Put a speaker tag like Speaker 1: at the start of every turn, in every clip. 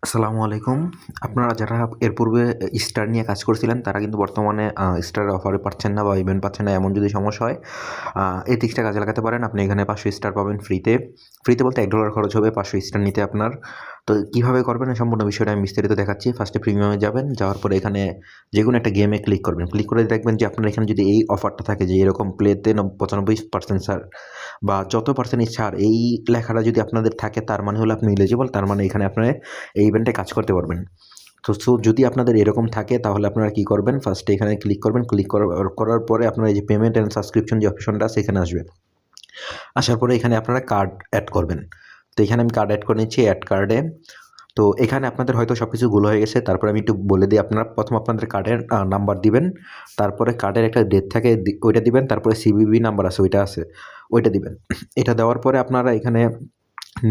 Speaker 1: আসসালামু আলাইকুম। আপনারা যারা এর পূর্বে স্টার নিয়ে কাজ করছিলেন, তারা কিন্তু বর্তমানে স্টারের অফারে পাচ্ছেন না বা ইভেন্ট পাচ্ছেন না, এমন যদি সমস্যা হয়, এই ট্রিক্সটা কাজে লাগাতে পারেন। আপনি এখানে ৫০০ স্টার পাবেন ফ্রিতে। ফ্রিতে বলতে $১ খরচ হবে ৫০০ স্টার নিতে আপনার। তো কীভাবে করবেন এই সম্পূর্ণ বিষয়টা আমি বিস্তারিত দেখাচ্ছি। ফার্স্টে প্রিমিয়ামে যাবেন, যাওয়ার পরে এখানে যেকোনো একটা গেমে ক্লিক করবেন। ক্লিক করে দেখবেন যে আপনার এখানে যদি এই অফারটা থাকে যে এরকম প্লেতে ৯৫% ছাড় বা যত পার্সেন্টই ছাড়, এই লেখাটা যদি আপনাদের থাকে, তার মানে হলো আপনি এলিজিবল। তার মানে এখানে আপনারা এই ইভেন্টে কাজ করতে পারবেন। তো যদি আপনাদের এরকম থাকে, তাহলে আপনারা কী করবেন, ফার্স্টে এখানে ক্লিক করবেন। ক্লিক করার পরে আপনারা এই যে পেমেন্ট অ্যান্ড সাবস্ক্রিপশন যে অপশনটা আছে, এখানে আসবে। আসার পরে এখানে আপনারা কার্ড অ্যাড করবেন। তো এখানে আমি কার্ড অ্যাড করে নিচ্ছি, অ্যাড কার্ডে। তো এখানে আপনাদের হয়তো সব কিছু ভুল হয়ে গেছে। তারপরে আমি একটু বলে দিই, আপনারা প্রথম আপনাদের কার্ডের নাম্বার দিবেন। তারপরে কার্ডের একটা ডেট থাকে, ওইটা দিবেন। তারপরে সিভিভি নাম্বার আছে, ওইটা দিবেন। এটা দেওয়ার পরে আপনারা এখানে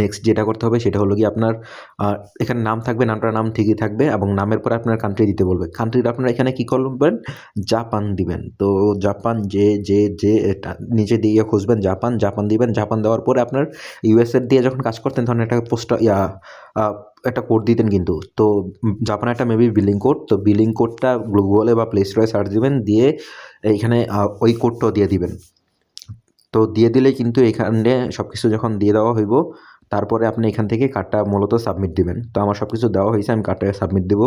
Speaker 1: নেক্সট যেটা করতে হবে সেটা হলো গিয়ে আপনার এখানে নাম থাকবে, নামটার নাম ঠিকই থাকবে এবং নামের পরে আপনার কান্ট্রি দিতে বলবে। কান্ট্রিটা আপনারা এখানে কী করবেন, জাপান দিবেন। তো জাপান যে এটা নিচে দিয়ে খুঁজবেন, জাপান দিবেন। জাপান দেওয়ার পরে আপনার ইউএসএর দিয়ে যখন কাজ করতেন, তখন একটা একটা কোড দিতেন কিন্তু। তো জাপানের একটা মেবি বিলিং কোড, তো বিলিং কোডটা গুগলে বা প্লে স্টোরে সার্চ দিবেন, দিয়ে এইখানে ওই কোডটাও দিয়ে দিবেন। তো দিয়ে দিলেই কিন্তু এখানে সব কিছু যখন দিয়ে দেওয়া হইব, তারপরে আপনি এখান থেকে কার্ডটা মূলত সাবমিট দিবেন। তো আমার সব কিছু দেওয়া হয়েছে, আমি কার্ডটা সাবমিট দেবো।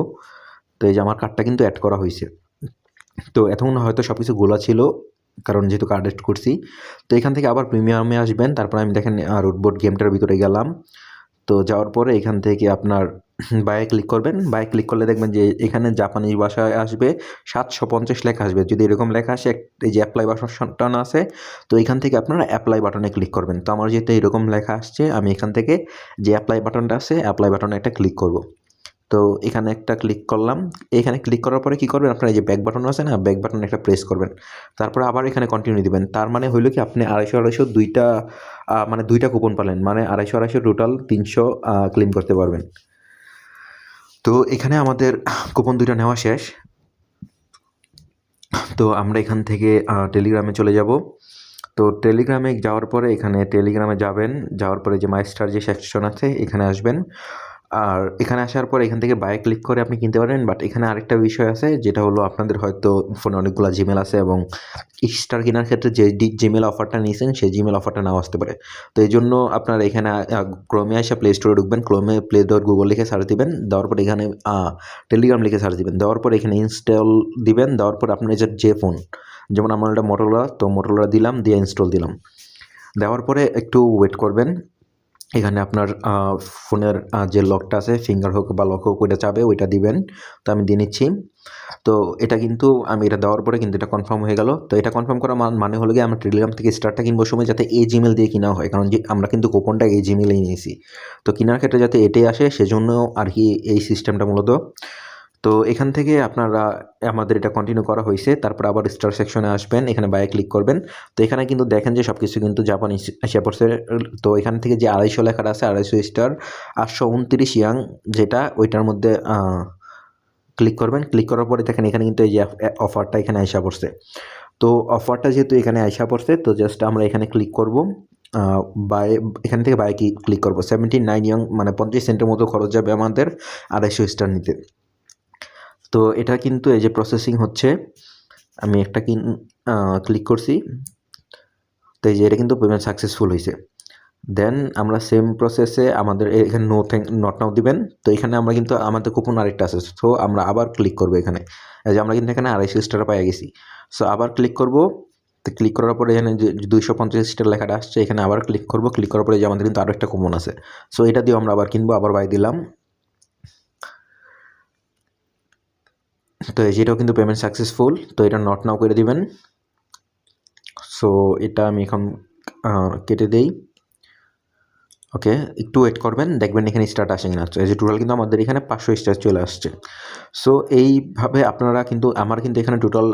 Speaker 1: তো এই যে আমার কার্ডটা কিন্তু অ্যাড করা হয়েছে। তো এতক্ষণ হয়তো সব কিছু গোলা ছিল, কারণ যেহেতু কার্ড অ্যাড করছি। তো এখান থেকে আবার প্রিমিয়ামে আসবেন। তারপর আমি দেখেন রুটবোর্ড গেমটার ভিতরে গেলাম। তো যাওয়ার পরে এখান থেকে আপনার বায়ে ক্লিক করবেন। বায়ে ক্লিক করলে দেখবেন যে এখানে জাপানি ভাষায় আসবে, ৭৫০ লেখা আসবে। যদি এরকম লেখা আসে, এই যে অ্যাপ্লাই বাটন আছে, তো এখান থেকে আপনারা অ্যাপ্লাই বাটনে ক্লিক করবেন। তো আমার যেহেতু এরকম লেখা আসছে, আমি এখান থেকে যে অ্যাপ্লাই বাটনটা আছে, অ্যাপ্লাই বাটনে একটা ক্লিক করব। তো এখানে একটা ক্লিক করলাম। এখানে ক্লিক করার পরে কী করবেন, আপনার এই যে ব্যাক বাটন আছে না, ব্যাক বাটনে একটা প্রেস করবেন। তারপরে আবার এখানে কন্টিনিউ দিবেন। তার মানে হইল কি, আপনি ২৫০ দুইটা মানে দুইটা কুপন পালেন, মানে ২৫০ টোটাল ৩০০ ক্লেম করতে পারবেন। তো এখানে আমাদের কুপন দুইটা নেওয়া শেষ। তো আমরা এখান থেকে টেলিগ্রামে চলে যাব। তো টেলিগ্রামে যাওয়ার পরে এখানে টেলিগ্রামে যাবেন, যাওয়ার পরে যে মাই স্টার যে সেকশন আছে, এখানে আসবেন। আর এখানে আসার পর এখান থেকে বায়ে ক্লিক করে আপনি কিনতে পারেন। বাট এখানে আরেকটা বিষয় আছে, যেটা হলো আপনাদের হয়তো ফোনে অনেকগুলো জিমেল আছে এবং স্টার কেনার ক্ষেত্রে যে জিমেল অফারটা নিয়েছেন, সেই জিমেল অফারটা নাও আসতে পারে। তো এই জন্য আপনার এখানে ক্রোমে এসে প্লে স্টোরে ঢুকবেন। ক্রোমে প্লে ডট গুগল লিখে সার্চ দিবেন। দেওয়ার পর এখানে টেলিগ্রাম লিখে সার্চ দিবেন। দেওয়ার পর এখানে ইনস্টল দিবেন। দেওয়ার পর আপনার যে ফোন, যেমন আমার এটা মোটরোলা, তো মোটরোলা দিলাম, দিয়ে ইনস্টল দিলাম। দেওয়ার পরে একটু ওয়েট করবেন। এখানে আপনার ফোনের যে লকটা আছে, ফিঙ্গার হোক বা লক হোক, ওইটা চাবে, ওইটা দিবেন। তো আমি দিয়ে নিচ্ছি। তো এটা কিন্তু আমি এটা দেওয়ার পরে কিন্তু এটা কনফার্ম হয়ে গেল। তো এটা কনফার্ম করা মানে হলো গিয়ে, আমরা টেলিগ্রাম থেকে স্টারটা কিনবার সময় যাতে এই জিমেল দিয়ে কিনা হয়, কারণ যে আমরা কিন্তু কুপনটা এই জিমেলেই নিয়েছি। তো কেনার ক্ষেত্রে যাতে এটাই আসে, সেজন্য আর কি এই সিস্টেমটা মূলত। তো এখান থেকে আপনারা আমাদের এটা কন্টিনিউ করা হয়েছে। তারপর আবার স্টার সেকশনে আসবেন, এখানে বায়ে ক্লিক করবেন। তো এখানে কিন্তু দেখেন যে সব কিছু কিন্তু জাপানি এসে পড়ছে। তো এখান থেকে যে ২৫০ লেখাটা আছে, ২৫০ স্টার ৮২৯ ইয়াং, যেটা ওইটার মধ্যে ক্লিক করবেন। ক্লিক করার পরে দেখেন এখানে কিন্তু এই যে অফারটা এখানে আইসা পড়ছে। তো অফারটা যেহেতু এখানে আইসা পড়ছে, তো জাস্ট আমরা এখানে ক্লিক করব। বাই এখান থেকে বাই ক্লিক করব। 79 ইয়াং, মানে 50 সেন্টের মতো খরচ যাবে আমাদের ২৫০ স্টার নিতে। তো এটা কিন্তু এই যে প্রসেসিং হচ্ছে, আমি একটা ক্লিক করছি। তো এই যে এটা কিন্তু পেমেন্ট সাকসেসফুল হয়েছে। দেন আমরা সেম প্রসেসে আমাদের এখানে নট নাও দিবেন। তো এখানে আমরা কিন্তু আমাদের কুপন আরেকটা আছে, সো আমরা আবার ক্লিক করবো এখানে। এই যে আমরা কিন্তু এখানে ২৫০ স্টার পেয়ে গেছি। সো আবার ক্লিক করব। তো ক্লিক করার পরে এখানে যে ২৫০ স্টার লেখাটা আসছে, এখানে আবার ক্লিক করব। ক্লিক করার পরে যে আমাদের কিন্তু আরও একটা কুপন আছে, সো এটা দিয়ে আমরা আবার কিনবো। আবার বাই দিলাম। তো এই যেটাও কিন্তু পেমেন্ট সাকসেসফুল। তো এটা নট নাও করে দিবেন। সো এটা আমি এখন কেটে দেই। ওকে, একটু ওয়েট করবেন, দেখবেন এখানে স্টার্ট আসে কিনা। এই যে টোটাল কিন্তু আমাদের এখানে ৫০০ স্টার চলে আসছে। সো এইভাবে আপনারা কিন্তু, আমার কিন্তু এখানে টোটাল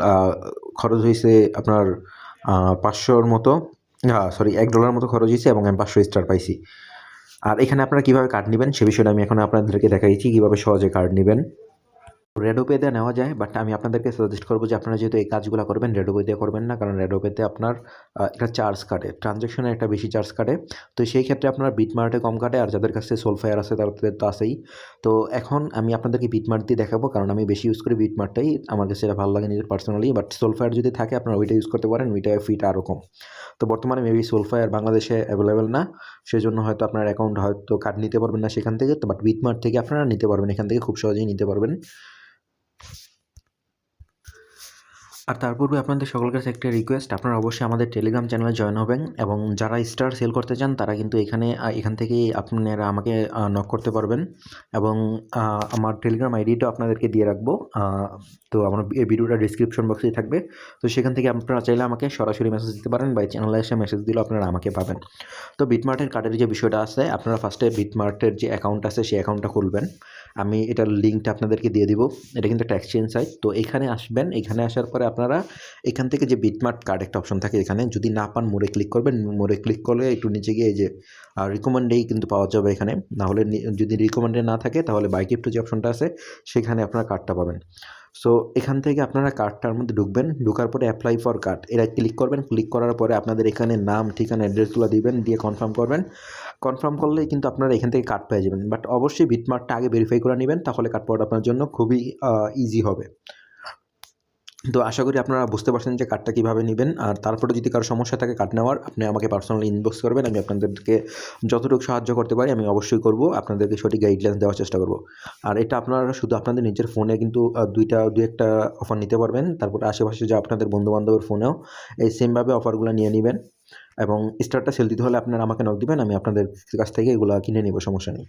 Speaker 1: খরচ হয়েছে আপনার ৫০০-র মতো, সরি $১ মতো খরচ হয়েছে এবং আমি ৫০০ স্টার পাইছি। আর এখানে আপনারা কীভাবে কার্ড নেবেন সে বিষয়টা আমি এখন আপনাদেরকে দেখাইছি, কীভাবে সহজে কার্ড নেবেন। রেডোপে দিয়ে নেওয়া যায়, বাট আমি আপনাদেরকে সাজেস্ট করবো যে আপনারা যেহেতু এই কাজগুলো করবেন রেডোপে দিয়ে করবেন না, কারণ রেডোপেতে আপনার একটা চার্জ কাটে, ট্রানজ্যাকশনে একটা বেশি চার্জ কাটে। তো সেই ক্ষেত্রে আপনার বিটমার্টে কম কাটে, আর যাদের কাছে সোলফায়ার আছে তাদের তো আছেই। তো এখন আমি আপনাদেরকে বিটমার্ট দিয়ে দেখাবো, কারণ আমি বেশি ইউজ করি বিটমার্টটাই, আমার কাছে এটা ভালো লাগে নিজের পার্সোনালি। বাট সোলফায়ার যদি থাকে আপনারা ওইটা ইউজ করতে পারেন, ওইটা ফিটা আরও কম। তো বর্তমানে মেবি সোলফায়ার বাংলাদেশে অ্যাভেলেবেল না, সেজন্য হয়তো আপনার অ্যাকাউন্ট হয়তো কার্ড নিতে পারবেন না সেখান থেকে। তো বাট বিটমার্ট থেকে আপনারা নিতে পারবেন, এখান থেকে খুব সহজেই নিতে পারবেন। আর তার পূর্বে আপনাদের সকলের কাছে একটা রিকোয়েস্ট, আপনারা অবশ্যই আমাদের টেলিগ্রাম চ্যানেলে জয়েন হবেন, এবং যারা স্টার সেল করতে চান তারা কিন্তু এখান থেকেই আপনারা আমাকে নক করতে পারবেন, এবং আমার টেলিগ্রাম আইডিটা আপনাদেরকে দিয়ে রাখবো। তো আমার এই ভিডিওটা ডিসক্রিপশন বক্সেই থাকবে, তো সেখান থেকে আপনারা চাইলে আমাকে সরাসরি মেসেজ দিতে পারেন, বা চ্যানেলে এসে মেসেজ দিলেও আপনারা আমাকে পাবেন। তো বিটমার্টের কার্ডের যে বিষয়টা আছে, আপনারা ফার্স্টে বিটমার্টের যে অ্যাকাউন্ট আছে সেই অ্যাকাউন্টটা খুলবেন। আমি এটার লিঙ্কটা আপনাদেরকে দিয়ে দিব। এটা কিন্তু একটা এক্সচেঞ্জ সাইট। তো এখানে আসবেন, এখানে আসার পরে আপনারা এখান থেকে যে বিটমার্ট কার্ড একটা অপশন থাকে এখানে, যদি না পান মোড়ে ক্লিক করবেন। মোড়ে ক্লিক করলে একটু নিচে গিয়ে এই যে রিকমেন্ডেই কিন্তু পাওয়া যাবে এখানে, নাহলে যদি রিকমেন্ডে না থাকে তাহলে বাই গিফট যে অপশনটা আছে সেখানে আপনারা কার্ডটা পাবেন। সো এখান থেকে আপনারা কার্ডটার মধ্যে ঢুকবেন, ঢোকার পরে অ্যাপ্লাই ফর কার্ড এটা ক্লিক করবেন। ক্লিক করার পরে আপনাদের এখানে নাম, ঠিকানা, অ্যাড্রেসগুলো দিবেন, দিয়ে কনফার্ম করবেন। কনফার্ম করলেই কিন্তু আপনারা এখান থেকে কার্ড পেয়ে যাবেন। বাট অবশ্যই বিটমার্টটা আগে ভেরিফাই করে নেবেন, তাহলে কার্ড পাওয়াটা আপনার জন্য খুবই ইজি হবে। তো আশা করি আপনারা বুঝতে পারছেন যে কার্ডটা কীভাবে নেবেন। আর তারপরে যদি কারো সমস্যা থাকে কার্ড নেওয়ার, আপনি আমাকে পার্সোনালি ইনবক্স করবেন, আমি আপনাদেরকে যতটুকু সাহায্য করতে পারি আমি অবশ্যই করব, আপনাদেরকে সঠিক গাইডলাইন দেওয়ার চেষ্টা করব। আর এটা আপনারা শুধু আপনাদের নিজের ফোনে কিন্তু দুই একটা অফার নিতে পারবেন, তারপরে আশেপাশে যে আপনাদের বন্ধুবান্ধবের ফোনেও এই সেমভাবে অফারগুলো নিয়ে নেবেন, এবং স্টারটা সেল দিতে হলে আপনারা আমাকে নক দিবেন, আমি আপনাদের কাছ থেকে এগুলো কিনে নেব, সমস্যা নেই।